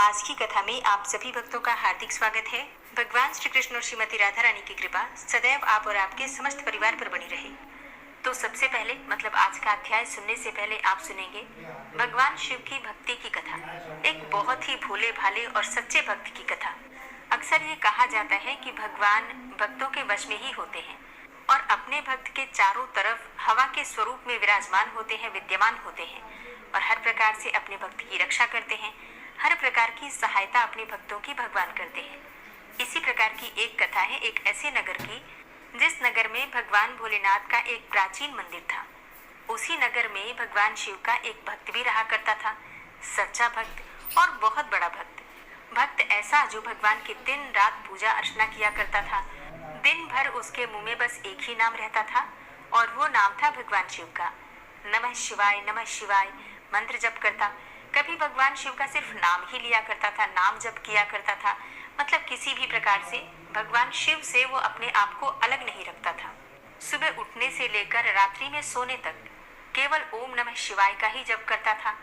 आज की कथा में आप सभी भक्तों का हार्दिक स्वागत है। भगवान श्री कृष्ण और श्रीमती राधा रानी की कृपा सदैव आप और आपके समस्त परिवार पर बनी रहे। तो सबसे पहले आज का अध्याय सुनने से पहले आप सुनेंगे भगवान शिव की भक्ति की कथा, एक बहुत ही भोले भाले और सच्चे भक्त की कथा। अक्सर ये कहा जाता है कि भगवान भक्तों के वश में ही होते हैं और अपने भक्त के चारों तरफ हवा के स्वरूप में विराजमान होते हैं, विद्यमान होते हैं और हर प्रकार से अपने भक्त की रक्षा करते हैं। हर प्रकार की सहायता अपने भक्तों की भगवान करते हैं। इसी प्रकार की एक कथा है एक ऐसे नगर की जिस नगर में भगवान भोलेनाथ का एक प्राचीन मंदिर था। उसी नगर में भगवान शिव का एक भक्त भी रहा करता था, सच्चा भक्त और बहुत बड़ा भक्त। भक्त ऐसा जो भगवान की दिन रात पूजा अर्चना किया करता था। दिन भर उसके मुंह में बस एक ही नाम रहता था और वो नाम था भगवान शिव का। नमः शिवाय मंत्र जप करता। कभी भगवान शिव का सिर्फ नाम ही लिया करता था, नाम जप किया करता था। किसी भी प्रकार से भगवान शिव से वो अपने आप को अलग नहीं रखता था। सुबह उठने से लेकर रात्रि में सोने तक केवल ओम नमः शिवाय का ही जप करता था।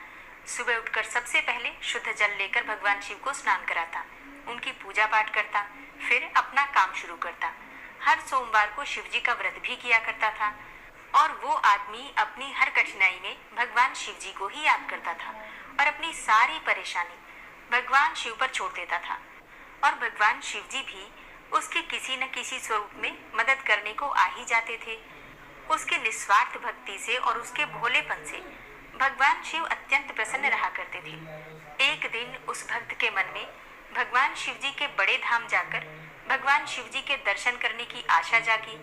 सुबह उठकर सबसे पहले शुद्ध जल लेकर भगवान शिव को स्नान कराता, उनकी पूजा पाठ करता, फिर अपना काम शुरू करता। हर सोमवार को शिव जी का व्रत भी किया करता था और वो आदमी अपनी हर कठिनाई में भगवान शिव जी को ही याद करता था और अपनी सारी परेशानी भगवान शिव पर छोड़ देता था और भगवान शिव जी भी उसके किसी न किसी स्वरूप में मदद करने को आ ही जाते थे। उसके निस्वार्थ भक्ति से और उसके भोलेपन से भगवान शिव अत्यंत प्रसन्न रहा करते थे। एक दिन उस भक्त के मन में भगवान शिव जी के बड़े धाम जाकर भगवान शिव जी के दर्शन करने की आशा जागी,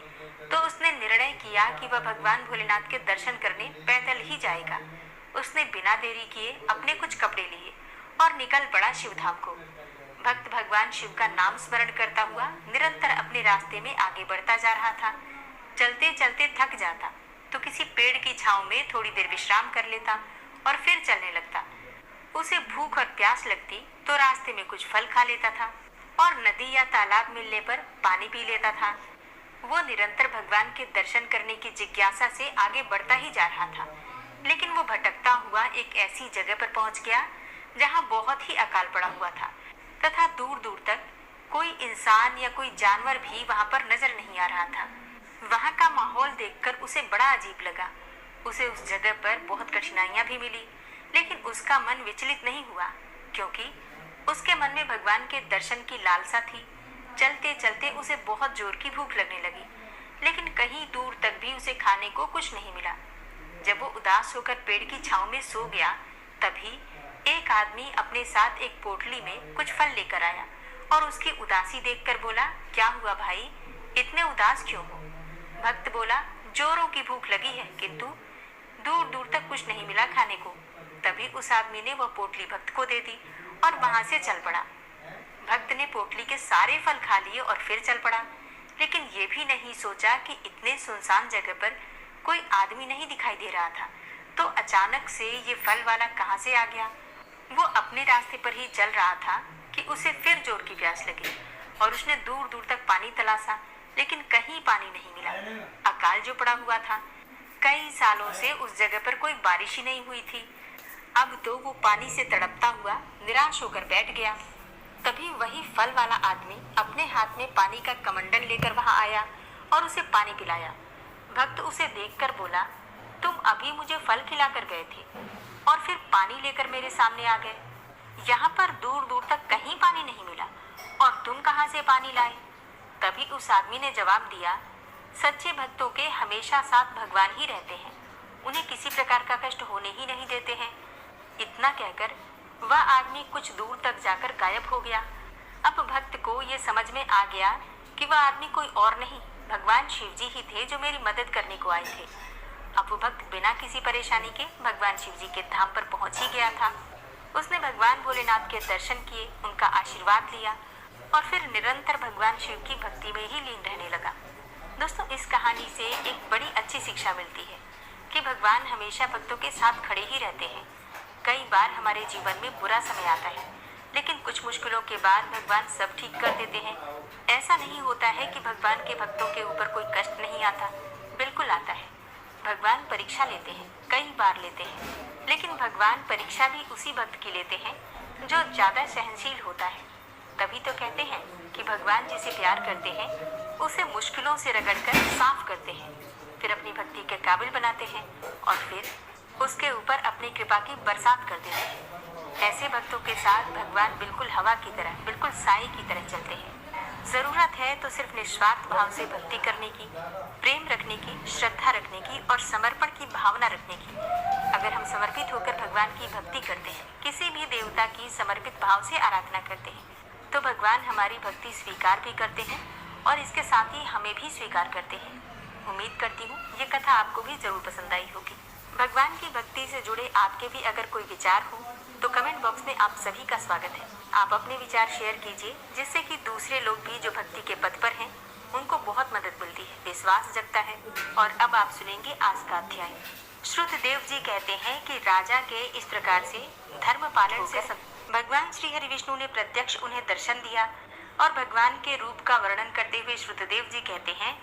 तो उसने निर्णय किया कि वह भगवान भोलेनाथ के दर्शन करने पैदल ही जाएगा। उसने बिना देरी किए अपने कुछ कपड़े लिए और निकल पड़ा शिवधाम को। भक्त भगवान शिव का नाम स्मरण करता हुआ निरंतर अपने रास्ते में आगे बढ़ता जा रहा था। चलते चलते थक जाता तो किसी पेड़ की छांव में थोड़ी देर विश्राम कर लेता और फिर चलने लगता। उसे भूख और प्यास लगती तो रास्ते में कुछ फल खा लेता था और नदी या तालाब मिलने पर पानी पी लेता था। वो निरंतर भगवान के दर्शन करने की जिज्ञासा से आगे बढ़ता ही जा रहा था, लेकिन वो भटकता हुआ एक ऐसी जगह पर पहुंच गया जहां बहुत ही अकाल पड़ा हुआ था तथा दूर दूर तक कोई इंसान या कोई जानवर भी वहां पर नजर नहीं आ रहा था। वहां का माहौल देखकर उसे बड़ा अजीब लगा। उसे उस जगह पर बहुत कठिनाइयां भी मिली, लेकिन उसका मन विचलित नहीं हुआ क्योंकि उसके मन में भगवान के दर्शन की लालसा थी। चलते चलते उसे बहुत जोर की भूख लगने लगी, लेकिन कहीं दूर तक भी उसे खाने को कुछ नहीं मिला। जब वो उदास होकर पेड़ की छांव में सो गया, तभी एक आदमी अपने साथ एक पोटली में कुछ फल लेकर आया और उसकी उदासी देखकर बोला, क्या हुआ भाई, इतने उदास क्यों हो? भक्त बोला, जोरों की भूख लगी है किंतु दूर दूर तक कुछ नहीं मिला खाने को। तभी उस आदमी ने वह पोटली भक्त को दे दी और वहां से चल पड़ा। भक्त ने पोटली के सारे फल खा लिए और फिर चल पड़ा, लेकिन ये भी नहीं सोचा कि इतने सुनसान जगह पर कोई आदमी नहीं दिखाई दे रहा था, तो अचानक से ये फल वाला कहां से आ गया। वो अपने रास्ते पर ही चल रहा था कि उसे फिर जोर की प्यास लगी और उसने दूर दूर तक पानी तलाशा, लेकिन कहीं पानी नहीं मिला। अकाल जो पड़ा हुआ था, कई सालों से उस जगह पर कोई बारिश ही नहीं हुई थी। अब तो वो पानी से तड़पता हुआ निराश होकर बैठ गया। तभी वही फल वाला आदमी अपने हाथ में पानी का कमंडल लेकर वहां आया और उसे पानी पिलाया। भक्त उसे देखकर बोला, तुम अभी मुझे फल खिलाकर गए थे और फिर पानी लेकर मेरे सामने आ गए। यहाँ पर दूर दूर तक कहीं पानी नहीं मिला और तुम कहाँ से पानी लाए? तभी उस आदमी ने जवाब दिया, सच्चे भक्तों के हमेशा साथ भगवान ही रहते हैं, उन्हें किसी प्रकार का कष्ट होने ही नहीं देते हैं। इतना कहकर वह आदमी कुछ दूर तक जाकर गायब हो गया। अब भक्त को ये समझ में आ गया कि वह आदमी कोई और नहीं, भगवान शिव जी ही थे जो मेरी मदद करने को आए थे। अब वो भक्त बिना किसी परेशानी के भगवान शिव जी के धाम पर पहुंच ही गया था। उसने भगवान भोलेनाथ के दर्शन किए, उनका आशीर्वाद लिया और फिर निरंतर भगवान शिव की भक्ति में ही लीन रहने लगा। दोस्तों, इस कहानी से एक बड़ी अच्छी शिक्षा मिलती है कि भगवान हमेशा भक्तों के साथ खड़े ही रहते हैं। कई बार हमारे जीवन में बुरा समय आता है, लेकिन कुछ मुश्किलों के बाद भगवान सब ठीक कर देते हैं। ऐसा नहीं होता है कि भगवान के भक्तों के ऊपर कोई कष्ट नहीं आता, बिल्कुल आता है। भगवान परीक्षा लेते हैं, कई बार लेते हैं, लेकिन भगवान परीक्षा भी उसी भक्त की लेते हैं जो ज्यादा सहनशील होता है। तभी तो कहते हैं कि भगवान जिसे प्यार करते हैं उसे मुश्किलों से रगड़कर साफ करते हैं, फिर अपनी भक्ति के काबिल बनाते हैं और फिर उसके ऊपर अपनी कृपा की बरसात कर देते हैं। ऐसे भक्तों के साथ भगवान बिल्कुल हवा की तरह, बिल्कुल साई की तरह चलते हैं। जरूरत है तो सिर्फ निस्वार्थ भाव से भक्ति करने की, प्रेम रखने की, श्रद्धा रखने की और समर्पण की भावना रखने की। अगर हम समर्पित होकर भगवान की भक्ति करते हैं, किसी भी देवता की समर्पित भाव से आराधना करते हैं, तो भगवान हमारी भक्ति स्वीकार भी करते हैं और इसके साथ ही हमें भी स्वीकार करते हैं। उम्मीद करती हूँ ये कथा आपको भी जरूर पसंद आई होगी। भगवान की भक्ति से जुड़े आपके भी अगर कोई विचार हो तो कमेंट बॉक्स में आप सभी का स्वागत है। आप अपने विचार शेयर कीजिए, जिससे कि दूसरे लोग भी जो भक्ति के पथ पर हैं उनको बहुत मदद मिलती है, विश्वास जगता है। और अब आप सुनेंगे आज का अध्याय। श्रुतदेव जी कहते हैं कि राजा के इस प्रकार से धर्म पालन से भगवान श्री हरि विष्णु ने प्रत्यक्ष उन्हें दर्शन दिया और भगवान के रूप का वर्णन करते हुए श्रुतदेव जी कहते हैं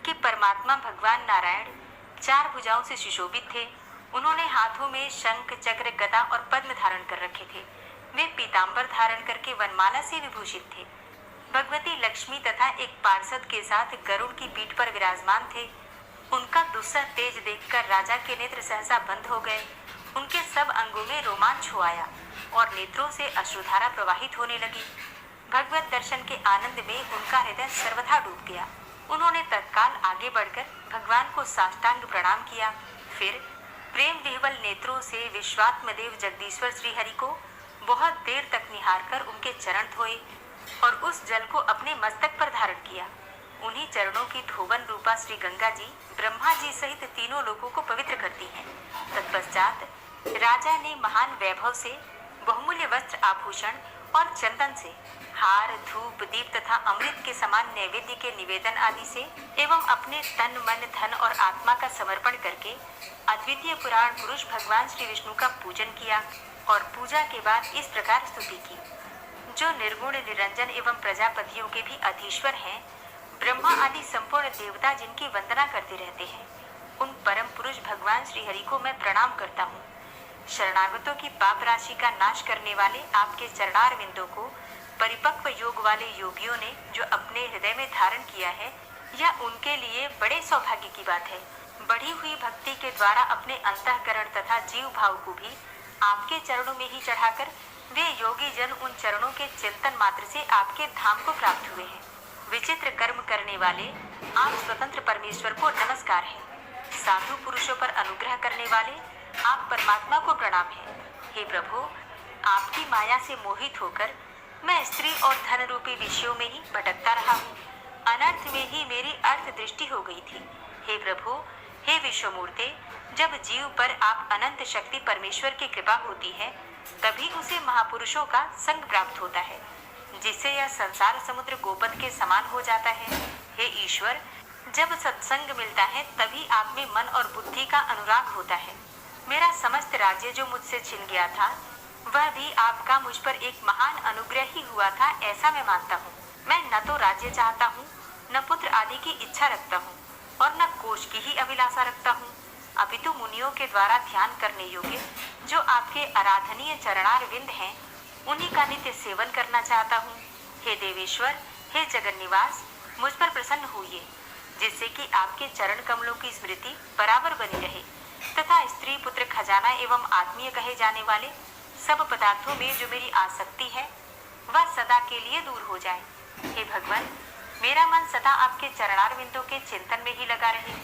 कि परमात्मा भगवान नारायण 4 भुजाओं से सुशोभित थे। उन्होंने हाथों में शंख, चक्र, गदा और पद्म धारण कर रखे थे। वे पीताम्बर धारण करके वनमाला से विभूषित थे। भगवती लक्ष्मी तथा एक पार्षद के साथ गरुड़ की पीठ पर विराजमान थे। उनका दुस्सह तेज देखकर राजा के नेत्र सहसा बंद हो गए। उनके सब अंगों में रोमांच हो आया और नेत्रों से अश्रुधारा प्रवाहित होने लगी। भगवत दर्शन के आनंद में उनका हृदय सर्वथा डूब गया। उन्होंने तत्काल आगे बढ़कर भगवान को साष्टांग प्रणाम किया। फिर प्रेम विह्वल नेत्रों से विश्वात्मदेव जगदीश्वर श्री हरि को बहुत देर तक निहार कर उनके चरण धोए और उस जल को अपने मस्तक पर धारण किया। उन्हीं चरणों की धोवन रूपा श्री गंगा जी ब्रह्मा जी सहित तीनों लोगों को पवित्र करती हैं। तत्पश्चात राजा ने महान वैभव से बहुमूल्य वस्त्र, आभूषण और चंदन से हार, धूप, दीप तथा अमृत के समान नैवेद्य के निवेदन आदि से एवं अपने तन, मन, धन और आत्मा का समर्पण करके अद्वितीय पुराण पुरुष भगवान श्री विष्णु का पूजन किया और पूजा के बाद इस प्रकार स्तुति की। जो निर्गुण, निरंजन एवं प्रजापतियों के भी अधीश्वर हैं, ब्रह्मा आदि संपूर्ण देवता जिनकी वंदना करते रहते हैं, उन परम पुरुष भगवान श्री हरि को मैं प्रणाम करता हूँ। शरणागतों की पाप राशि का नाश करने वाले आपके चरणार बिंदों को परिपक्व योग वाले योगियों ने जो अपने हृदय में धारण किया है, यह उनके लिए बड़े सौभाग्य की बात है। बढ़ी हुई भक्ति के द्वारा अपने अंतःकरण तथा जीव भाव को भी आपके चरणों में ही चढ़ाकर वे योगी जन उन चरणों के चिंतन मात्र से आपके धाम को प्राप्त हुए हैं। विचित्र कर्म करने वाले आप स्वतंत्र परमेश्वर को नमस्कार है। साधु पुरुषों पर अनुग्रह करने वाले आप परमात्मा को प्रणाम है। हे प्रभु, आपकी माया से मोहित होकर मैं स्त्री और धन रूपी विषयों में ही भटकता रहा हूँ। अनर्थ में ही मेरी अर्थ दृष्टि हो गई थी। हे प्रभु, हे विश्वमूर्ते, जब जीव पर आप अनंत शक्ति परमेश्वर की कृपा होती है, तभी उसे महापुरुषों का संग प्राप्त होता है, जिससे यह संसार समुद्र गोपद के समान हो जाता है। हे ईश्वर, जब सत्संग मिलता है तभी आप में मन और बुद्धि का अनुराग होता है। मेरा समस्त राज्य जो मुझसे छिन गया था, वह भी आपका मुझ पर एक महान अनुग्रह ही हुआ था, ऐसा मैं मानता हूँ। मैं न तो राज्य चाहता हूँ, न पुत्र आदि की इच्छा रखता हूँ और न कोष की ही अभिलाषा रखता हूँ, अपितु मुनियों के द्वारा ध्यान करने योग्य जो आपके आराधनीय चरणार विंद हैं, उन्हीं का नित्य सेवन करना चाहता हूँ। हे देवेश्वर, हे जगन्निवास, मुझ पर प्रसन्न होइए, जिससे कि आपके चरण कमलों की स्मृति बराबर बनी रहे तथा स्त्री, पुत्र, खजाना एवं आत्मीय कहे जाने वाले सब पदार्थों में जो मेरी आसक्ति है, वह सदा के लिए दूर हो जाए। हे भगवान, मेरा मन सदा आपके चरणार बिंदों के चिंतन में ही लगा रहे।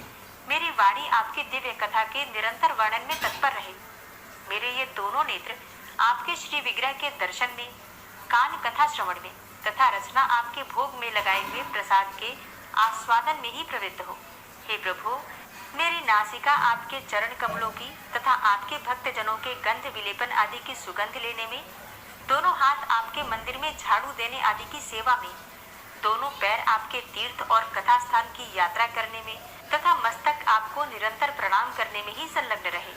मेरी वाणी आपकी दिव्य कथा के निरंतर वर्णन में तत्पर रहे। मेरे ये दोनों नेत्र आपके श्री विग्रह के दर्शन में, कान कथा श्रवण में तथा रचना आपके भोग में लगाए हुए प्रसाद के आस्वादन में ही प्रवृत्त हो। हे प्रभु, मेरी नासिका आपके चरण कमलों की तथा आपके भक्त जनों के गंध विलेपन आदि की सुगंध लेने में, दोनों हाथ आपके मंदिर में झाड़ू देने आदि की सेवा में, दोनों पैर आपके तीर्थ और कथा स्थान की यात्रा करने में तथा मस्तक आपको निरंतर प्रणाम करने में ही संलग्न रहे।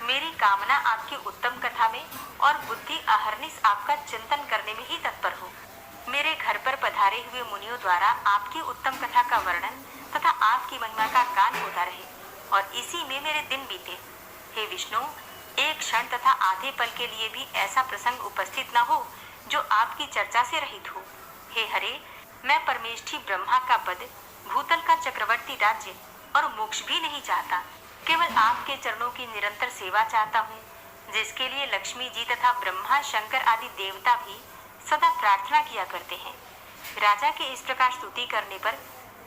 मेरी कामना आपकी उत्तम कथा में और बुद्धि अहर्निश आपका चिंतन करने में ही तत्पर हो। मेरे घर पर पधारे हुए मुनियों द्वारा आपकी उत्तम कथा का वर्णन तथा आपकी महिमा का गान होता रहे और इसी में मेरे दिन बीते। हे विष्णु, एक क्षण तथा आधे पल के लिए भी ऐसा प्रसंग उपस्थित न हो जो आपकी चर्चा से रहित हो। हे हरे, मैं परमेष्ठी ब्रह्मा का पद, भूतल का चक्रवर्ती राज्य और मोक्ष भी नहीं चाहता, केवल आपके चरणों की निरंतर सेवा चाहता हूँ, जिसके लिए लक्ष्मी जी तथा ब्रह्मा शंकर आदि देवता भी सदा प्रार्थना किया करते हैं। राजा के इस प्रकार स्तुति करने पर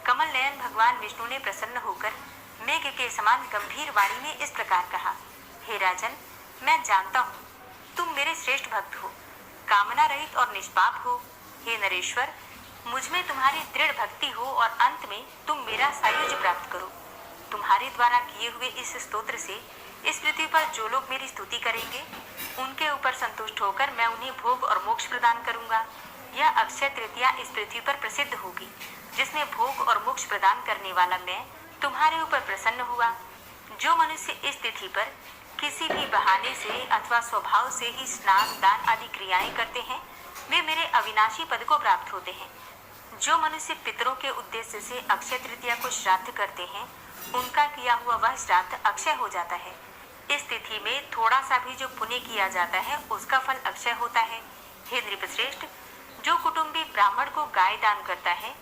कमल नयन भगवान विष्णु ने प्रसन्न होकर मेघ के समान गंभीर वाणी में इस प्रकार कहा, हे राजन, मैं जानता हूँ तुम मेरे श्रेष्ठ भक्त हो, कामना रहित और निष्पाप हो। हे नरेश्वर, मुझ में तुम्हारी दृढ़ भक्ति हो और अंत में तुम मेरा सायुज्य प्राप्त करो। तुम्हारे द्वारा किए हुए इस स्तोत्र से इस पृथ्वी पर जो लोग मेरी स्तुति करेंगे, उनके ऊपर संतुष्ट होकर मैं उन्हें भोग और मोक्ष प्रदान करूंगा। यह अक्षय तृतीया इस पृथ्वी पर प्रसिद्ध होगी, जिसमें भोग और मोक्ष प्रदान करने वाला मैं तुम्हारे ऊपर प्रसन्न हुआ। जो मनुष्य इस तिथि पर किसी भी बहाने से अथवा स्वभाव से ही स्नान, दान आदि क्रियाएं करते हैं, वे मेरे अविनाशी पद को प्राप्त होते हैं। जो मनुष्य पितरों के उद्देश्य से अक्षय तृतीया को श्राद्ध करते हैं, उनका किया हुआ वह श्राद्ध अक्षय हो जाता है। इस तिथि में थोड़ा सा भी जो पुण्य किया जाता है, उसका फल अक्षय होता है। हे नृपश्रेष्ठ, जो कुटुंबी ब्राह्मण को गाय दान करता है,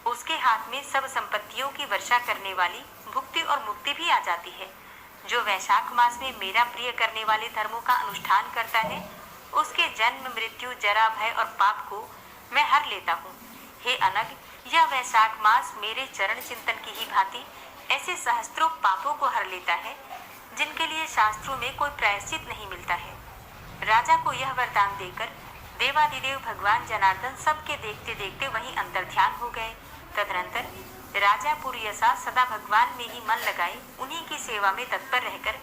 उसके हाथ में सब संपत्तियों की वर्षा करने वाली भुक्ति और मुक्ति भी आ जाती है। जो वैशाख मास में मेरा प्रिय करने वाले धर्मों का अनुष्ठान करता है, उसके जन्म, मृत्यु, जरा, भय और पाप को मैं हर लेता हूँ। हे अनग, यह वैशाख मास मेरे चरण चिंतन की ही भांति ऐसे सहस्त्रों पापों को हर लेता है, जिनके लिए शास्त्रों में कोई प्रायश्चित नहीं मिलता है। राजा को यह वरदान देकर देवादिदेव भगवान जनार्दन सबके देखते देखते वहीं अंतर्ध्यान हो गए। तदनंतर राजा पुरयसा सदा भगवान में ही मन लगाए उन्हीं की सेवा में तत्पर रहकर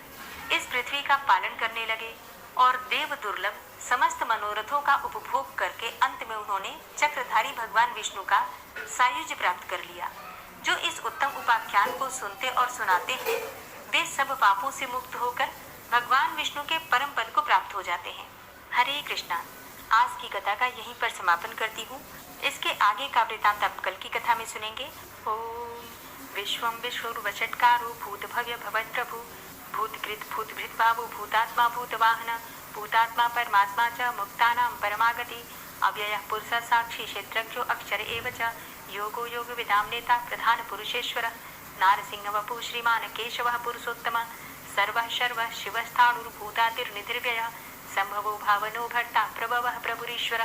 इस पृथ्वी का पालन करने लगे और देव दुर्लभ समस्त मनोरथों का उपभोग करके अंत में उन्होंने चक्रधारी भगवान विष्णु का सायुज्य प्राप्त कर लिया। जो इस उत्तम उपाख्यान को सुनते और सुनाते हैं, वे सब पापों से मुक्त होकर भगवान विष्णु के परम पद को प्राप्त हो जाते हैं। हरे कृष्णा। आज की कथा का यहीं पर समापन करती हूँ। इसके आगे का वृतांत आप कल की कथा में सुनेंगे। ओम विश्वम विश्वरूपचटकारो भूत भव्य भवत् प्रभु भूतकृत भूतभृत बाबु भूतात्मा भूतवाहन भूतात्मा परमात्मा च मुक्तानां परमागति अव्ययः पुरुषः साक्षी क्षेत्रज्ञो अक्षर एव च योगो योग विदां नेता प्रधान पुरुषेश्वर नारसिंह वपु श्रीमान केशवः पुरुषोत्तम सर्वः शर्वः शिवस्थाणुर्भूतातिर्निधिर्व्ययः संभवो भावनो भर्ता प्रभवः प्रभुरीश्वर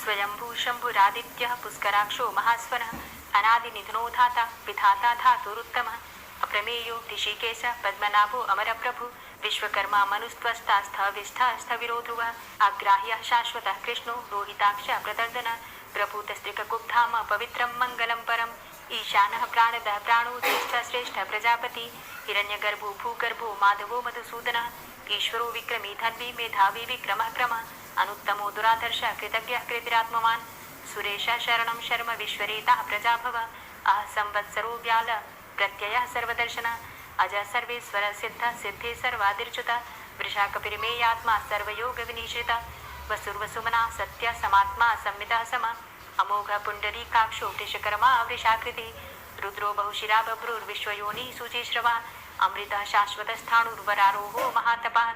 स्वयंभू शंभुरादित्यः पुष्कराक्षो महास्वनः अनादिनिधनो धाता विधाता धातुरुत्तमः अप्रमेयो ऋषिकेश पद्मनाभो अमरप्रभु विश्वकर्मा मनुस्त्वस्ता स्थविष्ठा स्थविरो ध्रुवः अग्राह्यः शाश्वतः कृष्णो रोहिताक्ष प्रदर्दन प्रभूतस्त्रिककुब्धाम पवित्रं मङ्गलं परम् ईशानः प्राणदः प्राणो ज्येष्ठः श्रेष्ठः प्रजापति हिरण्यगर्भो भूगर्भो माधवो मधुसूदनः ईश्वरो विक्रमी धन्वी मेधावी विक्रमः क्रमः अनुत्तमो दुराधर्षः कृतज्ञः कृतिरात्मवान् सुरेशः शरणं शर्म विश्वरेताः प्रजाभव अह संवत्सरो व्याल प्रत्ययः सर्वदर्शनः अजः सर्वेश्वरः सिद्धः सिद्धे सर्वादिर्च्युतः वृषाकपिर्मेयात्मा सर्वयोगविनिश्रितः वसुर्वसुमनः सत्यः समात्मा संवितः समः अमोघः पुण्डरीकाक्षो वृषकर्मा वृषाकृतिः रुद्रो बहुशिरा बभ्रुर्विश्वयोनिः शुचिश्रवः अमृतः शाश्वतस्थाणुर्वरारोहो महातपः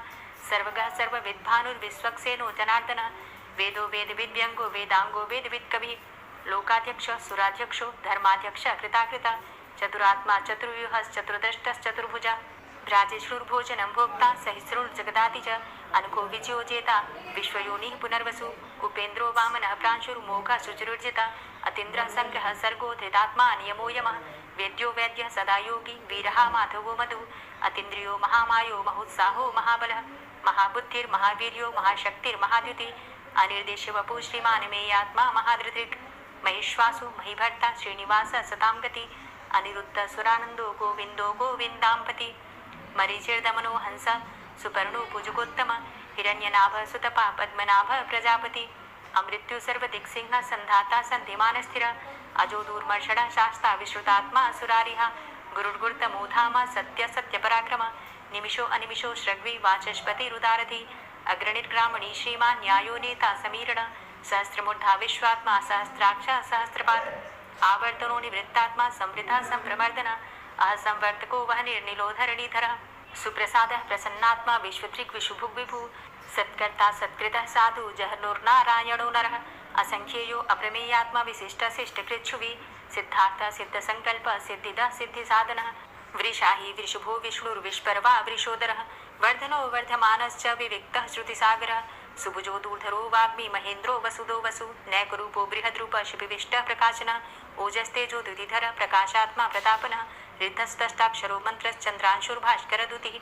सर्वगः सर्वविद्भानुर्विश्वक्सेनो जनार्दनः वेदो वेदविद्व्यङ्गो वेदाङ्गो वेदवित्कविः लोकाध्यक्षः सुराध्यक्षो धर्माध्यक्षः कृताकृतः चतुरात्मा चतुर्व्यूहश्चतुर्दष्टश्चतुर्भुजः भ्राजेश्रुर्भोजनं भोक्ता सहिस्रुर्जगदाति च अनको विजयोजेता विश्वयोनिः पुनर्वसु कुपेन्द्रो वामनः प्रांशुर्मोघः शुचिरुर्जिता अतीन्द्रः संग्रहः सर्गो धृतात्मा नियमो यमः वेद्यो वैद्यः सदा योगी वीरः माधवो मधु अतीन्द्रियो महामायो महोत्साहो महाबलः महाबुद्धिर्महावीर्यो महाशक्तिर्महाद्युति अनिर्देश वपु श्रीमान मेयात्मा महाधृतिर् महेश्वासु महीभर्ता श्रीनिवास सतां गति अनिरुद्ध सुरानंदो गोविंदो गोविंदांपति मरीचिर्दमनो हंस सुपर्णो भुजगोत्तम हिरण्यनाभ सुतपा पद्मनाभ प्रजापति अमृत्यु सर्वदिक्सिंह संधाता संधिमान स्थिर अजो दूर्मर्षण शास्ता विश्रुतात्मा सुरारिहा गुरुर्गुर्तमोधामा सत्य सत्य पराक्रम निमिषो अनिमिषो श्रग्वी वाचस्पति रुदारधि अग्रणिर्ग्रामणी श्रीमान न्यायो नेता समीरण सहस्रमूर्धा विश्वात्मा सहस्राक्ष सहस्रपाद आवर्तनो निवृत्तात्मा संवृता संप्रमर्दन असंवर्तको वह निर्निलो धरणीधर सुप्रसादः प्रसन्नात्मा विश्वदृक् विशुभुग् विभु सत्कर्ता सत्कृतः साधु जहर्नोर्नारायणो नरः असंख्येयो अप्रमेयात्मा विशिष्ट शिष्टकृच्छुवि सिद्धार्थ सिद्धसंकल्प सिद्धिदा सिद्धिसाधनः वृषाहि वृषभो विष्णुर्विष्पर्वा वृषोदरः वर्धनो वर्धमानश्च विविक्तः श्रुतिसागरः सुभुजो दूर्धरो वाग्मी महेन्द्रो वसुदो वसु नैकरूपो बृहद्रूप शिपिविष्टः प्रकाशनः ओजस्तेजो द्युतिधर प्रकाशात्मा प्रतापनः ऋद्धस्तष्टाक्षरो मन्त्रश्चन्द्रांशुर्भास्करदुतिः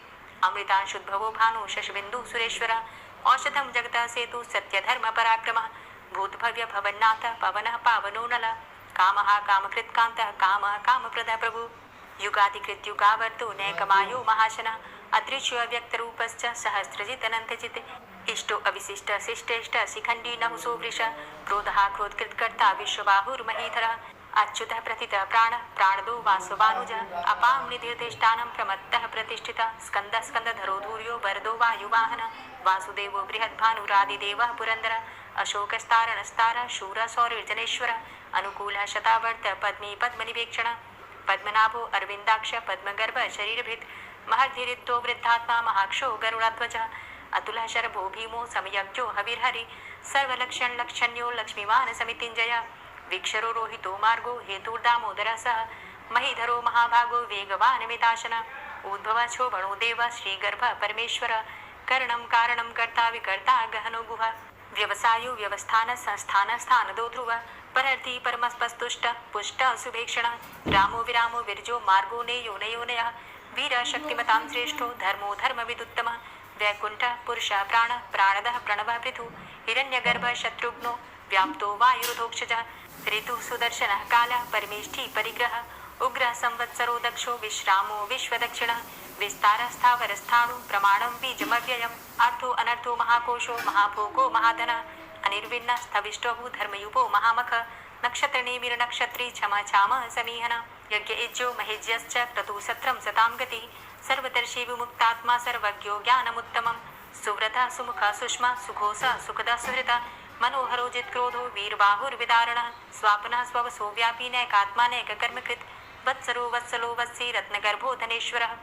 अमृतांशुद्भवो भानु शशबिन्दु सुरेश्वरः औषधं जगतः सेतु सत्यधर्म पराक्रमः भूतभव्य भवन्नाथ पवनः पावनो नलः कामः कामकृत्कान्तः कामः कामप्रदः प्रभु युगाधिकृत युगावर्तो नैकमायो महाशनः अदृश्य व्यक्तरूपश्च सहस्रजित् अनन्तजित् इष्टो अविशिष्ट शिष्टेष्ट शिखण्डी नहुसो वृष क्रोधः क्रोधकृत्कर्ता विश्वबाहुर्महीधरः अच्युतः प्रतितः प्राणः प्राणदो वासवानुजः अपां निधिर्धिष्ठानं प्रमत्तः प्रतिष्ठितः स्कन्दः स्कन्दधरो धूर्यो वरदो वायुवाहनः वासुदेवो बृहद्भानुरादिदेवः पुरन्दरः अशोकस्तारणस्तारः शूरः सौरिर्जनेश्वरः अनुकूलः शतावर्त पद्मी पद्मनिवेक्षणः पद्मनाभो अरविन्दाक्ष पद्मगर्भ शरीरभृत् महर्धिरिद्धो वृद्धात्मा महाक्षो गरुडाध्वजः अतुलः शरभो भीमो समयज्ञो हविर्हरि सर्वलक्षण्यो लक्ष्मीवान् समितिञ्जयः वीक्षरो रोहितो मार्गो हेतुर्दामोदरः सः महीधरो महाभागो वेगवान् मिताशनः उद्भवः क्षोभणो देवः श्रीगर्भः परमेश्वरः करणं कारणं कर्ता विकर्ता गहनो गुहः व्यवसायो व्यवस्थान संस्थान स्थानदो ध्रुवः परर्थी परमस्पस्तुष्ट पुष्ट सुभेक्षणः रामो विरामो विरजो मार्गो नेयो नयोनयः वीर शक्तिमतां श्रेष्ठो धर्मो धर्मविदुत्तमः वैकुण्ठः पुरुषः प्राणः प्राणदः प्रणवः पृथु हिरण्यगर्भः शत्रुघ्नो व्याप्तो वायुरुधोक्षजः ऋतुः सुदर्शनः कालः परमेष्ठी परिग्रहः उग्रः संवत्सरो दक्षो विश्रामो विश्वदक्षिणः विस्तारः स्थावरस्थाणु प्रमाणं बीजमव्ययम् अर्थो अनर्थो महाकोशो महाभोगो महाधनः अनिर्विण्णः स्थविष्टोभू धर्मयुपो महामख नक्षत्रनेमिर्नक्षत्री क्षमा क्षामः समीहनः यज्ञइज्यो महेज्यश्च क्रतुसत्रं सतां गतिः सर्वदर्शी विमुक्तात्मा सर्वज्ञो ज्ञानमुत्तमं सुव्रतः सुमुखः सुष्मा सुघोषः सुखदः सुहृतः मनोहरो जित्क्रोधो वीरबाहुर्विदारणः स्वापनः स्ववसो व्यापी नैकात्मा नैककर्मकृत् वत्सरो वत्सलो वत्सी रत्नगर्भो धनेश्वरः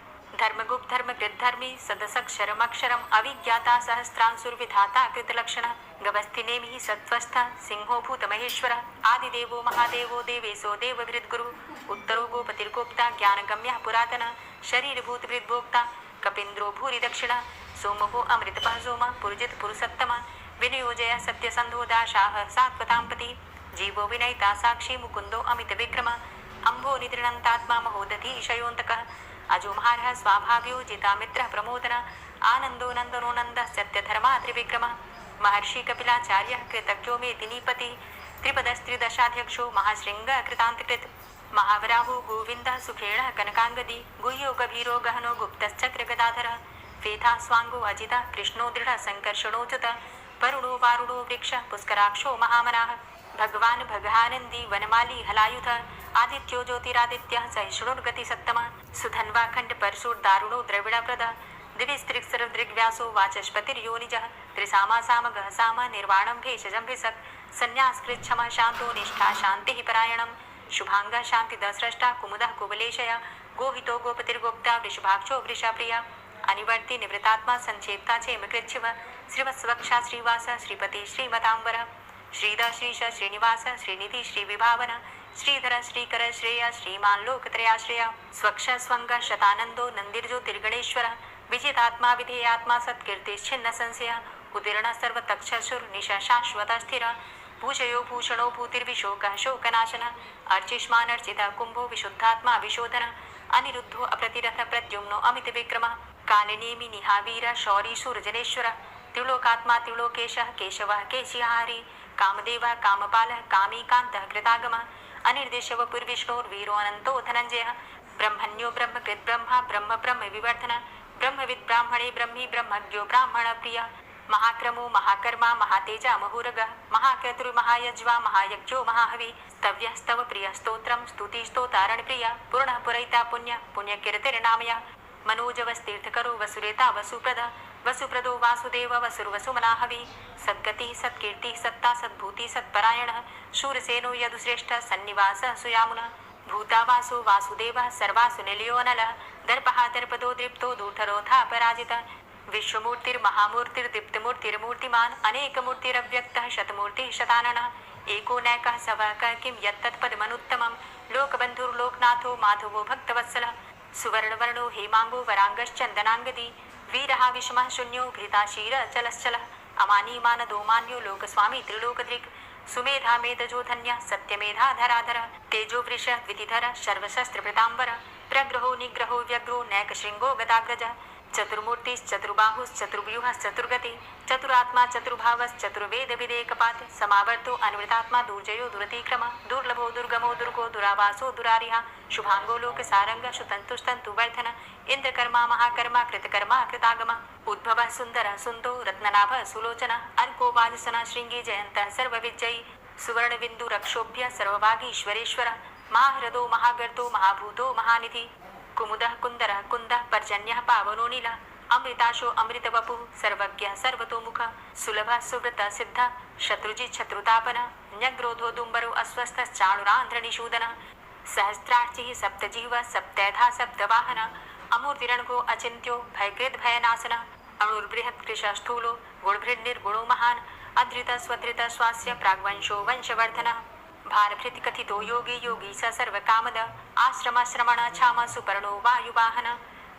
धर्मगुप्त धर्मकृत धर्मी सदसक्षरमक्षरम् अविज्ञाता सहस्रांशुर्विधाता कृतलक्षणः गवस्थिनेमिः सत्त्वस्थः सिंहो भूतमहेश्वरः आदिदेवो महादेवो देवेशो देवभृद्गुरु उत्तरो गोपतिर्गोप्ता ज्ञानगम्यः पुरातनः शरीरभूतभृद्भोक्ता कपीन्द्रो भूरि दक्षिणः सोमो अमृतपः सोमः पुरुजित पुरुषोत्तमः विनियोजय सत्यसन्धो दाशाः सात्वतां जीवो विनयिता साक्षी मुकुन्दो अमितविक्रमः अम्भो निद्रणन्तात्मा महोदधीशयोऽन्तकः अजोमहारः स्वाभाव्यो जितामित्रः प्रमोदनः आनन्दो नन्दनो नन्दः सत्यधर्मा त्रिविक्रमः महर्षि कपिलाचार्यः कृतज्ञो मेदिनीपतिः त्रिपदस्त्रिदशाध्यक्षो महाशृङ्गः कृतान्तकृत् महावराहो गोविन्दः सुखेणः कनकाङ्गदी गुह्यो गभीरो गहनो गुप्तश्चक्रगदाधरः वेधा स्वाङ्गो अजितः कृष्णो दृढः सङ्कर्षणोच्युतः वरुणो वारुणो वृक्षः पुष्कराक्षो महामनाः भगवान् भगानन्दी वनमाली हलायुधः आदित्यो ज्योतिरादित्यः सहिष्णुर्गतिसत्तमः सुधन्वा खण्डपरशुर्दारुणो द्रविडप्रदः दिविस्त्रिक्सरदृग्व्यासो वाचस्पतिर्योनिजः त्रिसामा सामगः साम निर्वाणं भेषजं भिषक् संन्यासकृच्छमः शान्तो निष्ठा शान्तिः परायणं शुभाङ्गः शान्तिदः स्रष्टा कुमुदः कुवलेशयः गोहितो गोपतिर्गोप्ता वृषभाक्षो वृषाप्रिया अनिवर्ति निवृतात्मा संक्षेप्ता चेमकृच्छिवः श्रीवत्सवक्षा श्रीवास श्रीपति श्रीमताम्बरः श्रीधर श्रीश श्रीनिवास श्रीनिधि श्रीविभावन श्रीधर श्रीकर श्रेय श्रीमान लोकत्रयाश्रय स्वक्ष स्वंग शतानंदो नंदिर्ज्योतिर्गणेश्वर विजितात्मा विधेयात्मा सत्कीर्तिश्छिन्न संशय उदीर्ण सर्वतक्षसुर निशा शाश्वत स्थिर भूषयो भूषणो भूतिर्विशोकः शोकनाशन अर्चिष्मानर्चित कुंभो विशुद्धात्मा विशोधन अनिरुद्धो अप्रतिरथ प्रद्युम्नो अमित विक्रमः कालनेमि निहावीर शौरी सूर्जनेश्वर त्रिलोकात्मा त्रिलोकेशः केशवः केशिहारी कामदेवः कामपालः कामीकान्तः कृतागमः अनिर्देशव पुर्विष्णोर्वीरो अनन्तो धनञ्जयः ब्रह्मण्यो ब्रह्मकृत् ब्रह्मा ब्रह्म ब्रह्म विवर्धन ब्रह्मविद् ब्राह्मणे ब्रह्मी ब्रह्मज्ञो ब्राह्मण प्रिय महाक्रमो महाकर्मा महातेजा महुरगः महाक्रतुर्महायज्वा महायज्ञो महाहवि स्तव्यः स्तव प्रिय स्तोत्रं स्तुतिस्तोतारण प्रिय पूर्णः पुरैता पुण्य पुण्यकीर्तिर्नामय मनोजवस्तीर्थकरो वसुरेता वसुप्रद वसुप्रदो वासुदेव वसुर्वसुमनाहवि सद्गति सत्कीर्ति सत्ता सद्भूति सत्परायणः शूरसेनो यदुश्रेष्ठ सन्निवासः सुयामुनः भूतावासो वासुदेवः सर्वासु निलयोऽनलः दर्पः दर्पदो दृप्तो दूठरोऽथा पराजितः विश्वमूर्तिर्महामूर्तिर्दीप्तमूर्तिर्मूर्तिमान् अनेकमूर्तिरव्यक्तः शतमूर्तिः शताननः एको नैकः सवकः किं यत्तत्पदमनुत्तमं लोकबन्धुर्लोकनाथो माधवो भक्तवत्सलः सुवर्णवर्णो हेमांगो वरांगश्चन्दनांगदी वीरः विषमः शून्यो भृताशीरचलश्चलः अमानी मानदो मान्यो लोकस्वामी त्रिलोकदृक् सुमेधा मेधजो धन्यः सत्यमेधा धराधरः तेजो वृषः द्वितिधरः सर्वशस्त्रभृताम्बरः प्रग्रहो निग्रहो व्यग्रो नैकशृङ्गो गदाग्रजः चतुर्मूर्तिश्चतुर्बाहुश्चतुर्व्यूहश्चतुर्गति चतुरात्मा चतुर्भावश्चतुर्वेदविदेकपात् समावर्तो अन्वृतात्मा दुर्जयो दुरतिक्रमः दुर्लभो दुर्गमो दुर्गो दुरावासो दुरारिहा शुभांगो लोकसारंगः शुतन्तुस्तन्तुवर्धन इंद्रकर्मा महाकर्मा कृतकर्मा कृतागमः उद्भवः सुन्दरः सुन्दो रत्ननाभः सुलोचनः अर्को वाजसनः शृङ्गी जयन्तः सर्वविजयी सुवर्णबिन्दुरक्षोभ्य सर्वभागीश्वरेश्वरः महाहृदो महागर्तो महाभूतो महानिधि कुमुदः कुन्दरः कुन्दः पर्जन्यः पावनो नीलः अमृताशो अमृतवपुः सर्वज्ञः सर्वतोमुखः सुलभः सुव्रतः सिद्धः शत्रुजित् शत्रुतापनः न्यग्रोधो दुम्बरो अस्वस्थश्चाणुरान्ध्रनिषूदनः सहस्रार्चिः सप्तजिह्वः सप्तैधा सप्तवाहनः अमूर्तिरणघो अचिन्त्यो भयकृद् भयनाशनः अणुर्बृहत्कृशस्थूलो गुणभृन्निर्गुणो महान् अधृतः स्वधृतः स्वास्य प्राग्वंशो वंशवर्धनः भारभृति कथितो योगी योगी स सर्वकामद आश्रमाश्रमण छाम सुपर्णो वायुवाहन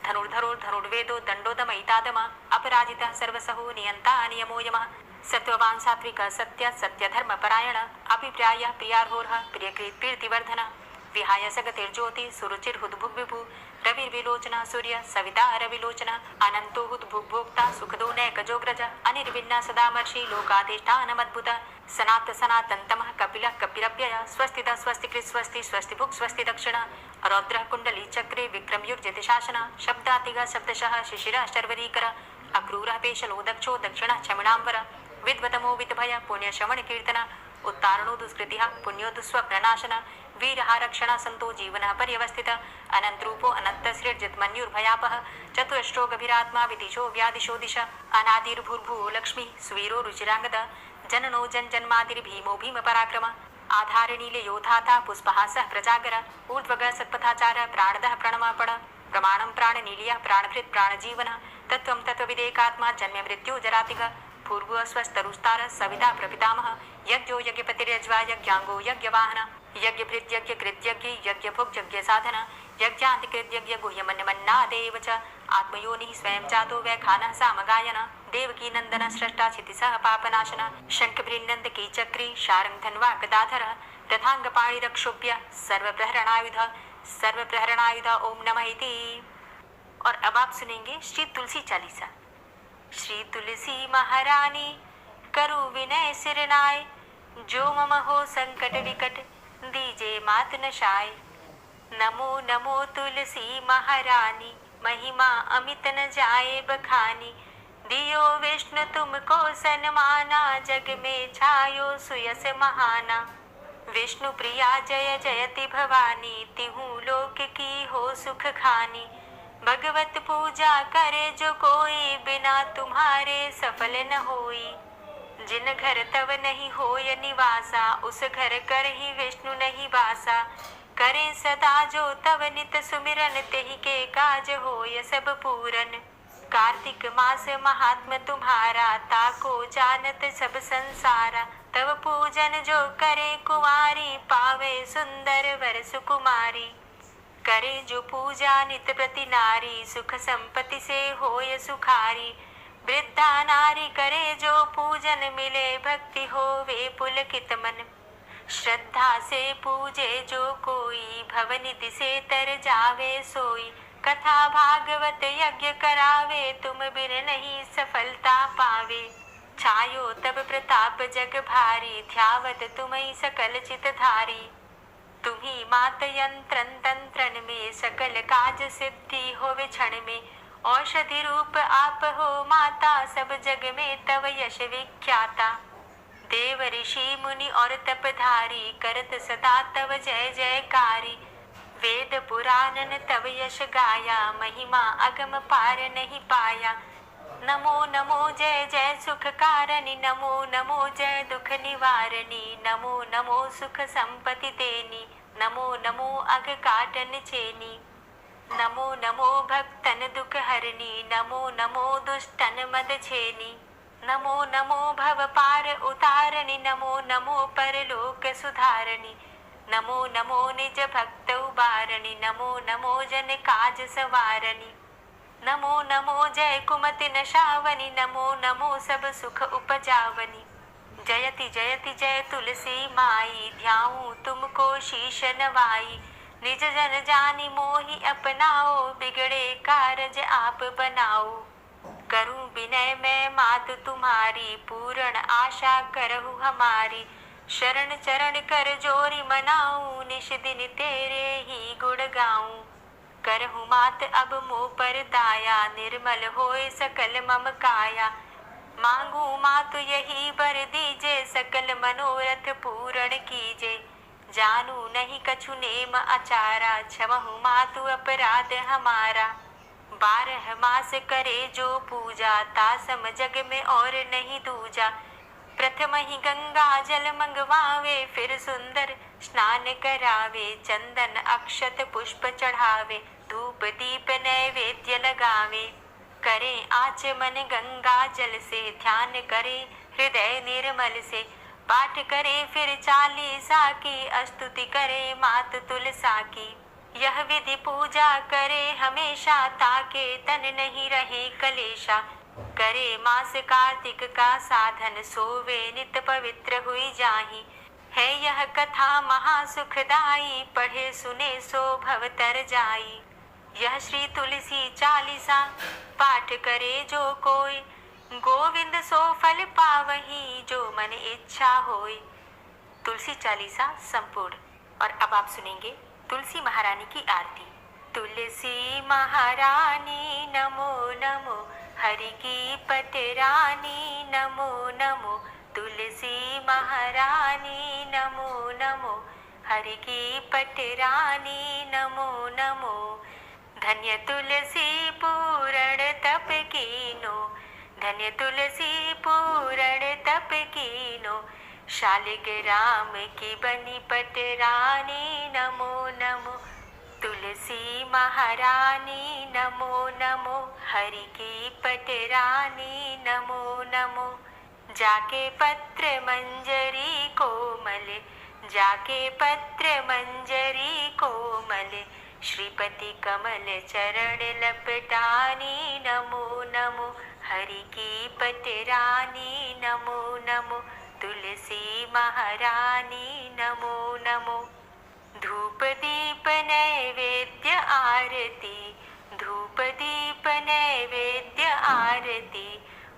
धनुर्धरोर्धनुर्वेदो दण्डोदमयितादम अपराजितः सर्वसहो नियन्ता नियमो यमः सत्त्ववान् सात्विकः सत्यः सत्यधर्मपरायण अभिप्रायः प्रियार्होर्ह प्रियकृत् कीर्तिवर्धन विहाय सगतिर्ज्योति सुरुचिर्हुद्भुग्विभु रविर्विलोचनः सूर्य सविता रविलोचनः अनन्तो हुद्भुग्भोक्ता सुखदो नैकजोग्रज अनिर्विण्ण सदामर्षि लोकाधिष्ठानमद्भुत सनात सनातन्तमः कपिलः कपिरव्ययः स्वस्तितः स्वस्तिकृत् स्वस्ति स्वस्तिभुक् स्वस्ति दक्षिण रौद्रः कुण्डली चक्रे विक्रमयुर्जित शासन शब्दातिगः शब्दशः शिशिरः शर्वरीकर अक्रूरः पेशलो दक्षो दक्षिणः क्षमिणाम्बर विद्वतमो विद्भय पुण्यश्रवण कीर्तन उत्तारणो दुष्कृतिः पुण्यो दुःस्वप्ननाशन वीरः रक्षण संतो जीवनः पर्यवस्थित अनन्तरूपो अनन्तसृर्जितमन्युर्भयापः चतुरष्ट्रो गभीरात्मा विदिशो व्यादिशो दिश अनादिर्भूर्भुवो लक्ष्मी सुवीरो रुचिरांगद जननो जन्मादिर्भीमो भीम पराक्रम आधारनीले योधाता पुष्पहासः प्रजागर ऊर्ध्वगः सत्पथाचार प्राणदः प्रणमापण प्रमाणं प्राणनीलियः प्राणभृत् प्राणजीवन तत्त्वं तत्त्वविदेकात्मा जन्म मृत्यु जरातिग पूर्व स्वस्तरुस्तार सविता प्रपितामह यज्ञो यज्ञपतिर्यज्वा यज्ञांगो यज्ञवाहन यज्ञभृत् यज्ञकृत् यज्ञ यज्ञभुक् यज्ञसाधन यज्ञान्तिकृत् यज्ञ गुह्यमन्यमन्नादेव च आत्मयोनिः स्वयं जातो वैखानः सामगायन देवकी नंदन स्रष्टा क्षितिसः पापनाशन शंखभृन्नन्द कीचक्री शारंग धन्वा गदाधर रथांगपाणिरक्षोभ्य सर्वप्रहरणायुध ओम नमः इति। और अब आप सुनेंगे श्री तुलसी चालीसा। श्री तुलसी महारानी करु विनय सिरनाय जो मम हो संकट विकट दीजे मात नशाय। नमो नमो तुलसी महारानी महिमा अमित न जाए बखानी दियो विष्णु तुमको सन्माना जग में छायो सुयस महाना। विष्णु प्रिया जय जयति भवानी तिहु लोक की हो सुख खानी। भगवत पूजा करे जो कोई बिना तुम्हारे सफल न होई। जिन घर तव नहीं होय निवासा उस घर कर ही विष्णु नहीं वासा। करे सदा जो तव नित सुमिरन तेहि के काज होय सब पूरन। कार्तिक मास महात्म तुम्हारा ताको जानत सब संसारा। तव पूजन जो करे कुंवारी पावे सुंदर वर सुकुमारी। करे जो पूजा नित प्रति नारी सुख संपत्ति से होय सुखारी। वृद्धा नारी करे जो पूजन मिले भक्ति होवे पुलकित मन। श्रद्धा से पूजे जो कोई भवनिधि से तर जावे सोई। कथा भागवत यज्ञ करावे तुम बिन नहीं सफलता पावे। छायो तब प्रताप जग भारी ध्यावत तुम्हीं सकल चित धारी। तुम्ही मात यंत्रन तंत्रन में सकल काज सिद्धि होवे क्षण में। औषधि रूप आप हो माता सब जग में तव यश विख्याता। देव ऋषि मुनि और तपधारी करत सदा तव जय जयकारी। वेद पुराणन तव यश गाया महिमा अगम पार नहीं पाया। नमो नमो जय जय सुख कारणी नमो नमो जय दुख निवारणी। नमो नमो सुख संपत्ति देनी नमो नमो अघ काटन चेनी। नमो नमो भक्तन दुख हरनी, नमो नमो दुष्टन मद छेनी। नमो नमो भव पार उतारनी, नमो नमो परलोक सुधारनी। नमो नमो निज भक्त उबारनी, नमो नमो जन काज सवारनी। नमो नमो जय कुमति नशावनी, नमो नमो सब सुख उपजावनी। जयति जयति जय तुलसी माई, ध्याऊं तुमको शीश नवाई। निज जन जानी मोहि अपनाओ, बिगड़े कारज आप बनाओ। करूं विनय मैं मात तुम्हारी, पूर्ण आशा करहु हमारी। शरण चरण कर जोरी मनाऊं, निश दिन तेरे ही गुण गाऊं। करहु मात अब मोह पर दाया, निर्मल होए सकल मम काया। मांगू मातु यही बर दीजे, सकल मनोरथ पूर्ण कीजे। जानू नहीं कछु नेम आचारा, क्षमहु मातु अपराध हमारा। 12 मास करे जो पूजा, तासम जग में और नहीं दूजा। प्रथम ही गंगा जल मंगवावे, फिर सुंदर स्नान करावे। चंदन अक्षत पुष्प चढ़ावे, धूप दीप नैवेद्य लगावे। करे आचमन गंगा जल से, ध्यान करे हृदय निर्मल से। पाठ करे फिर चालीसा की, स्तुति करे मात तुलसा की। यह विधि पूजा करे हमेशा, ताके तन नहीं रहे कलेशा। करे मास कार्तिक का साधन, सोवे नित पवित्र हुई जाहि। है यह कथा महासुखदाई, पढ़े सुने सो भव तर जाई। यह श्री तुलसी चालीसा, पाठ करे जो कोई। गोविंद सो फल पावही, जो मन इच्छा होय। तुलसी चालीसा संपूर्ण। और अब आप सुनेंगे तुलसी महारानी की आरती। तुलसी महारानी नमो नमो, हरि की पटरानी नमो नमो। तुलसी महारानी नमो नमो, हरि की पटरानी नमो नमो। धन्य तुलसी पूर्ण तप कीनो, धन्य तुलसी पूर्ण तप कीनो। शालिग्राम की बनी पटरानी नमो नमो। तुलसी महारानी नमो नमो, हरि की पटरानी नमो नमो। जाके पत्र मंजरी कोमल, जाके पत्र मंजरी कोमल। श्रीपति कमल चरण लपटानी नमो नमो, हरि की पटरानी नमो नमो। तुलसी महारानी नमो नमो। धूप दीप नैवेद्य आरती, धूप दीप नैवेद्य आरती।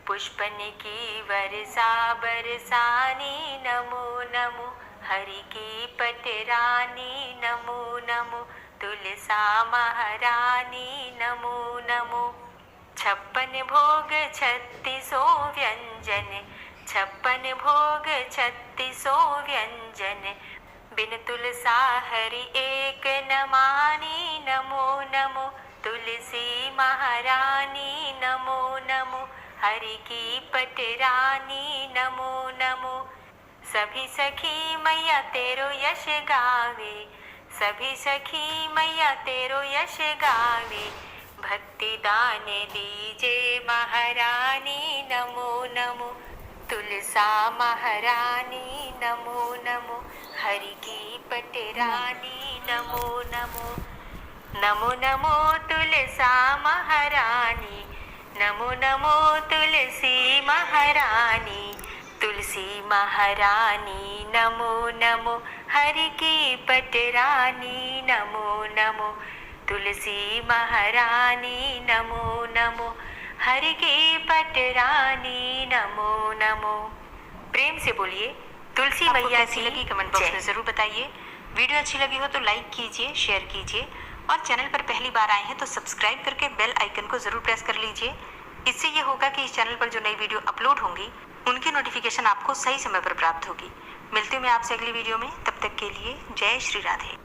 पुष्पन की वर्षा बरसानी नमो नमो, हरि की पटरानी नमो नमो। तुलसा महारानी नमो नमो। 56 भोग 36 व्यंजन, 56 भोग 36 व्यंजन। बिन तुलसा हरि एक न मानी नमो नमो। तुलसी महारानी नमो नमो, हरि की पटरानी नमो नमो। सभी सखी मैया तेरो यश गावे, सभी सखी मैया तेरो यश गावे। भक्ति दान दीजे महारानी नमो नमो। तुलसा महारानी नमो नमो, हरि की पटरानी नमो नमो। नमो नमो तुलसा महारानी, नमो नमो तुलसी महारानी। तुलसी महारानी नमो नमो, हरि की पटरानी नमो नमो। तुलसी महारानी नमो नमो, हरि की पटरानी नमो नमो। प्रेम से बोलिए तुलसी मैया की लगी। कमेंट बॉक्स में जरूर बताइए। वीडियो अच्छी लगी हो तो लाइक कीजिए, शेयर कीजिए और चैनल पर पहली बार आए हैं तो सब्सक्राइब करके बेल आइकन को जरूर प्रेस कर लीजिए। इससे ये होगा कि इस चैनल पर जो नई वीडियो अपलोड होंगी उनकी नोटिफिकेशन आपको सही समय पर प्राप्त होगी। मिलती हूँ मैं आपसे अगली वीडियो में, तब तक के लिए जय श्री राधे।